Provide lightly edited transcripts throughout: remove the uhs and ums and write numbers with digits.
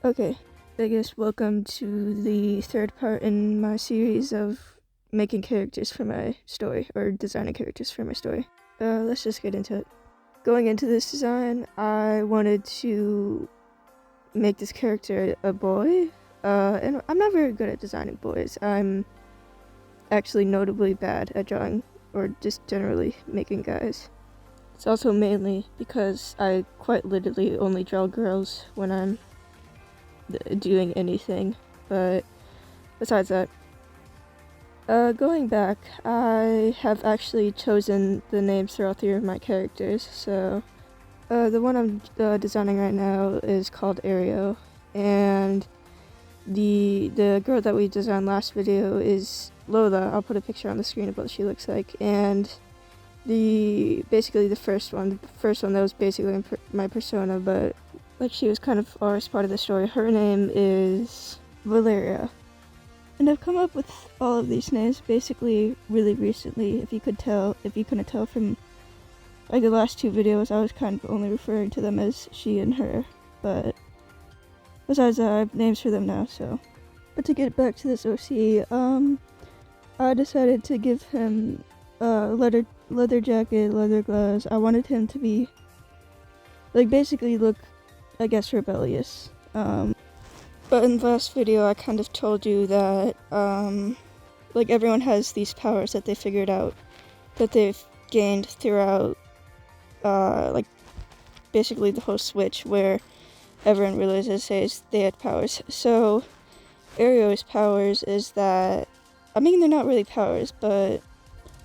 Okay, I guess welcome to the third part in my series of making characters for my story, or designing characters for my story. Let's just get into it. Going into this design, I wanted to make this character a boy, and I'm not very good at designing boys. I'm actually notably bad at drawing, or just generally making guys. It's also mainly because I quite literally only draw girls when I'm doing anything, but besides that, going back, I have actually chosen the names for all three of my characters. So the one I'm designing right now is called Ario, and the girl that we designed last video is Lola. I'll put a picture on the screen of what she looks like. And the first one that was basically my persona, but like she was kind of always part of the story. Her name is Valeria. And I've come up with all of these names basically really recently. If you couldn't tell from like the last two videos, I was kind of only referring to them as she and her. But besides that, I have names for them now, so. But to get back to this OC, I decided to give him leather jacket, leather gloves. I wanted him to be like basically look, I guess, rebellious. But in the last video, I kind of told you that, like, everyone has these powers that they figured out, that they've gained throughout, like, basically the whole Switch, where everyone realizes they had powers. So, Ario's powers is that, I mean, they're not really powers, but,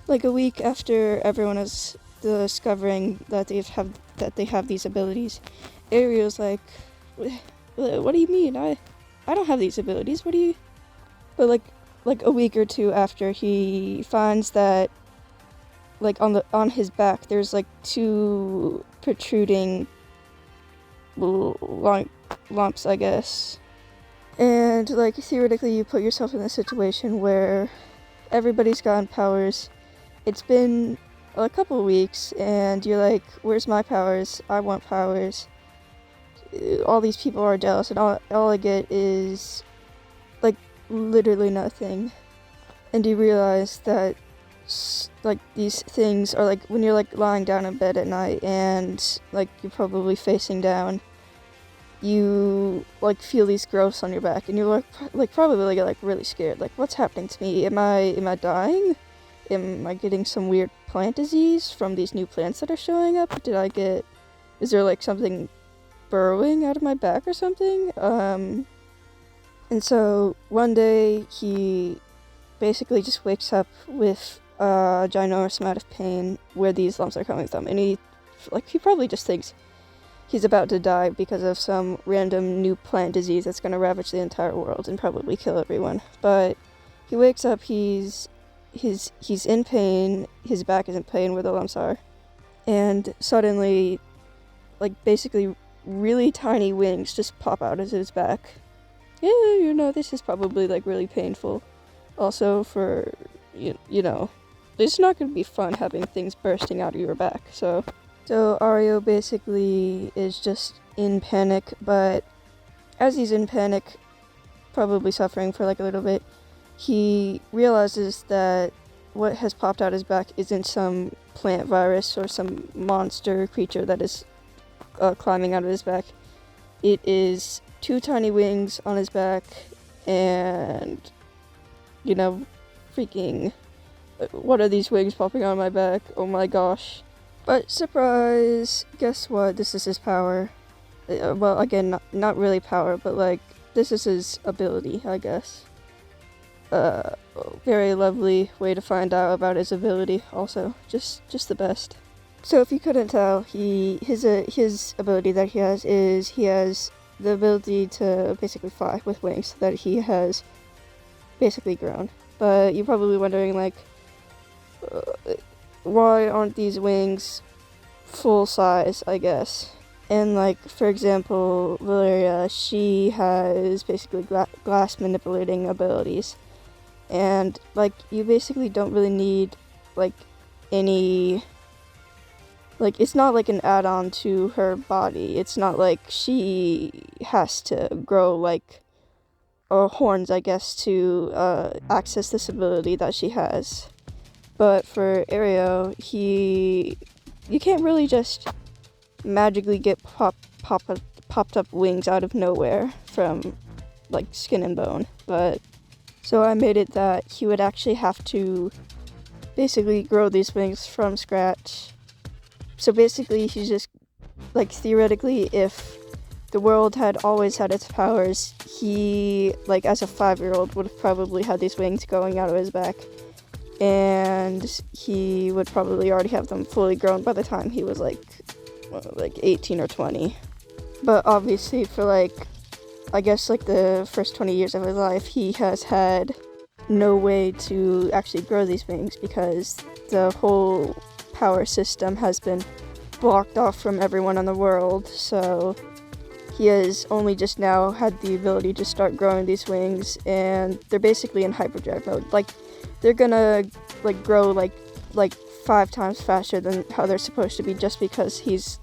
like, a week after everyone is discovering that they have these abilities, Ario's like, what do you mean? I don't have these abilities. What do you? But like a week or two after, he finds that like on his back there's like two protruding lumps, I guess. And like theoretically, you put yourself in a situation where everybody's gotten powers. It's been a couple of weeks, and you're like, "Where's my powers? I want powers." All these people are jealous, and all I get is like literally nothing. And you realize that like these things are like when you're like lying down in bed at night and like you're probably facing down, you like feel these growths on your back, and you're like probably like really scared. Like, what's happening to me? Am I dying? Am I getting some weird plant disease from these new plants that are showing up? Is there like something burrowing out of my back or something? And so one day he basically just wakes up with a ginormous amount of pain where these lumps are coming from, and he probably just thinks he's about to die because of some random new plant disease that's gonna ravage the entire world and probably kill everyone. But he wakes up, he's in pain, his back is in pain where the lumps are, and suddenly, like, basically really tiny wings just pop out of his back. Yeah, this is probably like really painful. Also for, you know, it's not going to be fun having things bursting out of your back. So Ario basically is just in panic, but as he's in panic, probably suffering for like a little bit, he realizes that what has popped out his back isn't some plant virus or some monster creature that is climbing out of his back. It is two tiny wings on his back, and freaking, what are these wings popping on my back? Oh my gosh. But surprise, guess what? This is his power. Well, again, not really power, but like this is his ability, I guess. Very lovely way to find out about his ability. Also, just the best. So if you couldn't tell, his ability that he has is he has the ability to basically fly with wings that he has basically grown. But you're probably wondering, like, why aren't these wings full size, I guess? And like, for example, Valeria, she has basically glass manipulating abilities. And like, you basically don't really need like any like, it's not like an add-on to her body. It's not like she has to grow, like, horns, I guess, to access this ability that she has. But for Aereo, you can't really just magically get popped up wings out of nowhere from, like, skin and bone. But so I made it that he would actually have to basically grow these wings from scratch. So basically, he's just, like, theoretically, if the world had always had its powers, he, like, as a 5-year-old, would have probably had these wings going out of his back. And he would probably already have them fully grown by the time he was, like 18 or 20. But obviously, for, like, I guess, like, the first 20 years of his life, he has had no way to actually grow these wings because the whole power system has been blocked off from everyone in the world, so he has only just now had the ability to start growing these wings, and they're basically in hyperdrive mode. Like, they're gonna, like, grow like 5 times faster than how they're supposed to be just because he's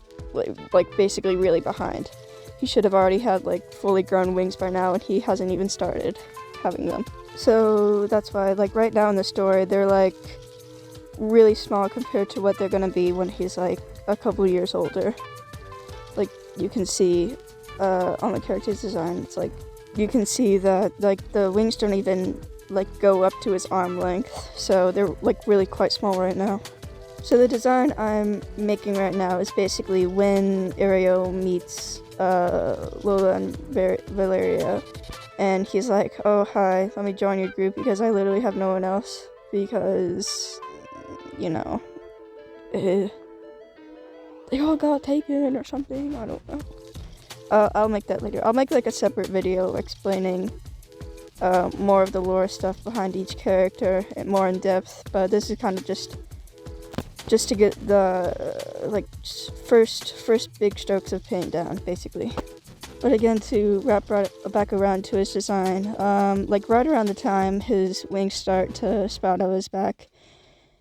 like basically really behind. He should have already had, like, fully grown wings by now, and he hasn't even started having them. So that's why, like, right now in the story, they're, like, really small compared to what they're gonna be when he's, like, a couple years older. Like, you can see on the character's design, it's like, you can see that, like, the wings don't even, like, go up to his arm length, so they're, like, really quite small right now. So the design I'm making right now is basically when Aereo meets Lola and Valeria, and he's like, oh, hi, let me join your group because I literally have no one else, because, you know, they all got taken or something, I don't know. I'll make that later. I'll make, like, a separate video explaining more of the lore stuff behind each character and more in depth, but this is kind of just to get the like first big strokes of paint down, basically. But again, to wrap back around to his design, like, right around the time his wings start to sprout out of his back,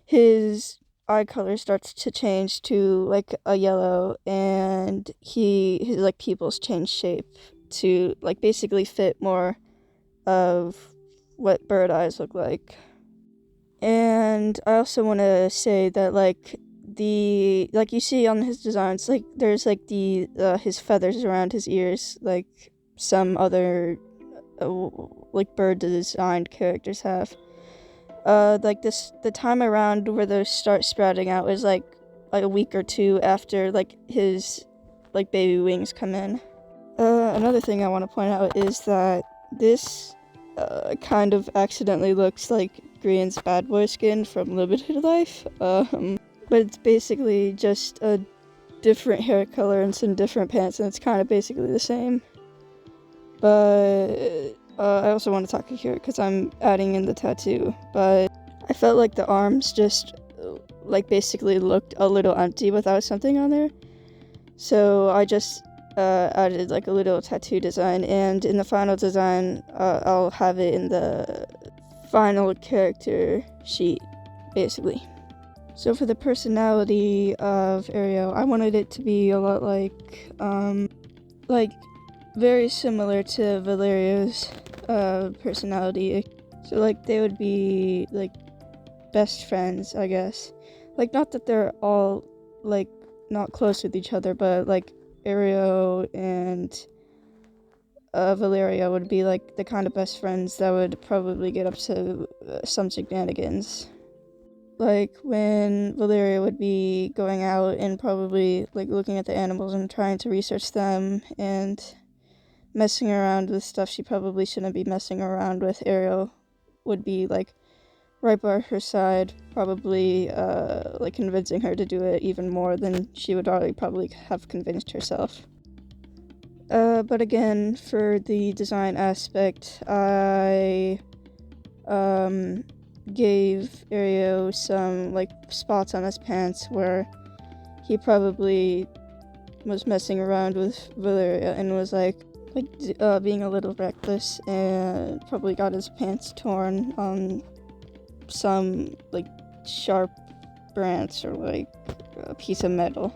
his eye color starts to change to, like, a yellow, and his, like, pupils change shape to, like, basically fit more of what bird eyes look like. And I also want to say that, like, like, you see on his designs, like, there's, like, his feathers around his ears, like some other like, bird designed characters have. Like, the time around where those start sprouting out is like a week or two after, like, his, like, baby wings come in. Another thing I want to point out is that this kind of accidentally looks like Grian's bad boy skin from Limited Life, but it's basically just a different hair color and some different pants, and it's kind of basically the same. But I also want to talk here because I'm adding in the tattoo, but I felt like the arms just, like, basically looked a little empty without something on there, so I just added, like, a little tattoo design, and in the final design, I'll have it in the final character sheet, basically. So for the personality of Aereo, I wanted it to be a lot like very similar to Valeria's personality. So, like, they would be, like, best friends, I guess. Like, not that they're all, like, not close with each other, but, like, Aereo and Valeria would be, like, the kind of best friends that would probably get up to some shenanigans. Like, when Valeria would be going out and probably, like, looking at the animals and trying to research them and messing around with stuff she probably shouldn't be messing around with, Aereo would be, like, right by her side, probably, like, convincing her to do it even more than she would already probably have convinced herself. But again, for the design aspect, I gave Aereo some, like, spots on his pants where he probably was messing around with Valeria and was, like, being a little reckless and probably got his pants torn on some, like, sharp branch or, like, a piece of metal.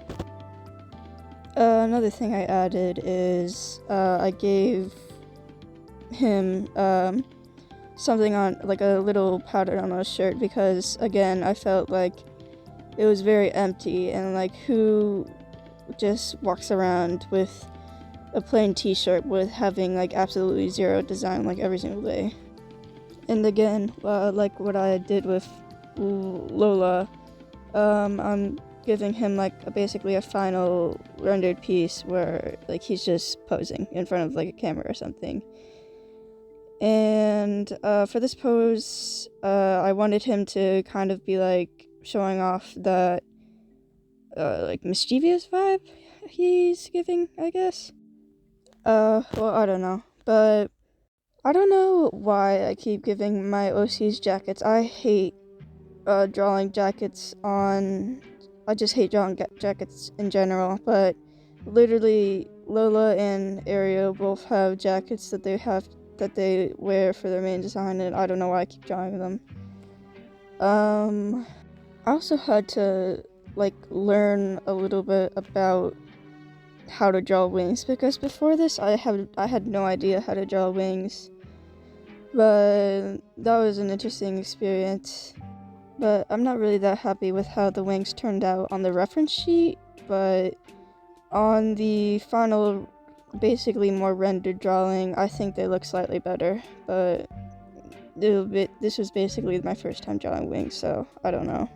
Another thing I added is I gave him something on, like a little powder on his shirt, because again I felt like it was very empty, and like who just walks around with a plain t-shirt with having like absolutely zero design like every single day. And again, like what I did with Lola, I'm giving him like basically a final rendered piece where like he's just posing in front of like a camera or something. And for this pose, I wanted him to kind of be like showing off that like mischievous vibe he's giving, I guess. Well, I don't know, but I don't know why I keep giving my OCs jackets. I hate drawing jackets on. I just hate drawing jackets in general, but literally Lola and Ariel both have jackets that they wear for their main design, and I don't know why I keep drawing them. I also had to like learn a little bit about how to draw wings, because before this I had no idea how to draw wings, but that was an interesting experience. But I'm not really that happy with how the wings turned out on the reference sheet, but on the final, basically more rendered drawing, I think they look slightly better. But this was basically my first time drawing wings, so I don't know.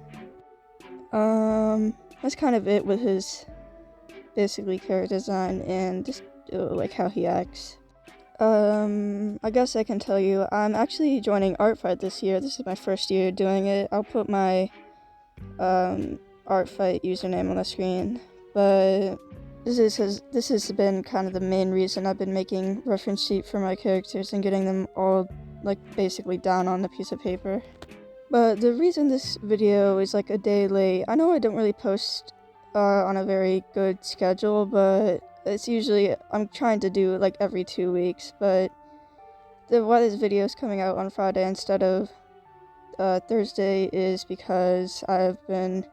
That's kind of it with his basically character design and just like how he acts. I guess I can tell you, I'm actually joining Art Fight this year. This is my first year doing it. I'll put my Art Fight username on the screen, but this has been kind of the main reason I've been making reference sheet for my characters and getting them all like basically down on a piece of paper. But the reason this video is like a day late, I know I don't really post on a very good schedule, but it's usually, I'm trying to do like every 2 weeks, but why this video is coming out on Friday instead of Thursday is because I've been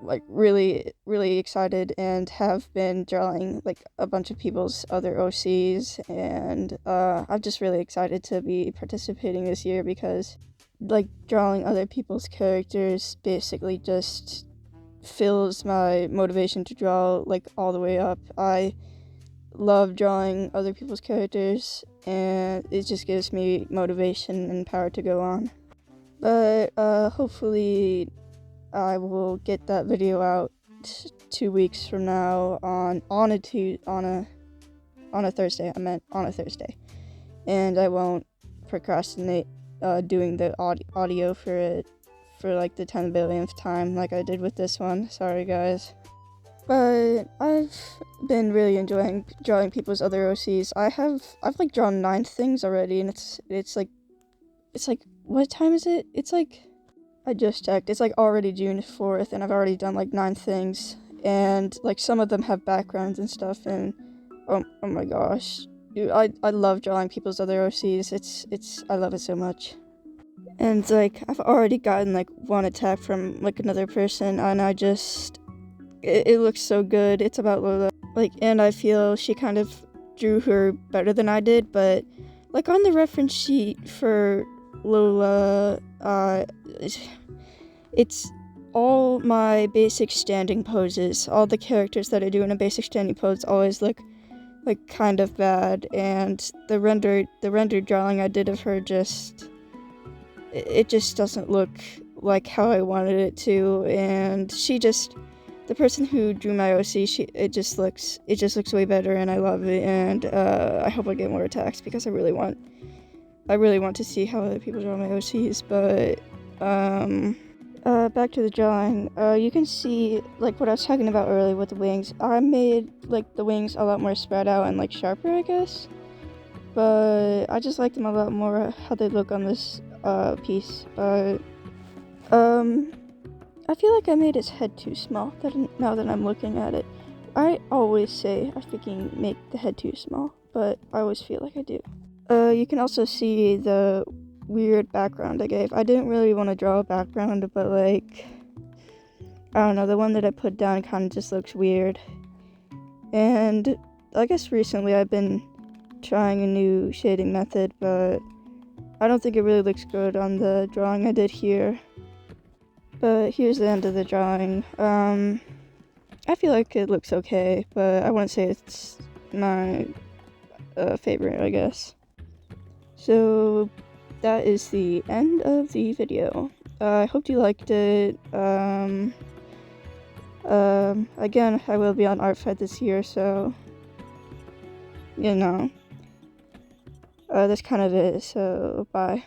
like really excited and have been drawing like a bunch of people's other OCs, and I'm just really excited to be participating this year, because like drawing other people's characters basically just fills my motivation to draw like all the way up. I love drawing other people's characters, and it just gives me motivation and power to go on. But hopefully I will get that video out 2 weeks from now on a Thursday. I meant on a Thursday, and I won't procrastinate doing the audio for it for like the 10 billionth time like I did with this one. Sorry guys. But I've been really enjoying drawing people's other OCs. I've like drawn 9 things already, and it's like what time is it? It's like, I just checked, it's like already June 4th, and I've already done like 9 things, and like some of them have backgrounds and stuff, and oh my gosh, dude, I love drawing people's other OCs. I love it so much. And like I've already gotten like 1 attack from like another person, and it looks so good. It's about Lola, like, and I feel she kind of drew her better than I did, but like on the reference sheet for Lola, it's all my basic standing poses. All the characters that I do in a basic standing pose always look like kind of bad, and the rendered drawing I did of her it just doesn't look like how I wanted it to, and the person who drew my OC, it just looks way better, and I love it, and I hope I get more attacks, because I really want to see how other people draw my OCs. But back to the drawing. You can see like what I was talking about earlier with the wings. I made like the wings a lot more spread out and like sharper, I guess, but I just like them a lot more how they look on this piece. But I feel like I made his head too small now that I'm looking at it. I always say I freaking make the head too small, but I always feel like I do. You can also see the weird background I gave. I didn't really want to draw a background, but like I don't know, the one that I put down kind of just looks weird. And I guess recently I've been trying a new shading method, but I don't think it really looks good on the drawing I did here. But here's the end of the drawing. I feel like it looks okay, but I wouldn't say it's my favorite, I guess. So that is the end of the video. I hope you liked it. Again, I will be on ArtFed this year, so you know, that's kind of it. So bye.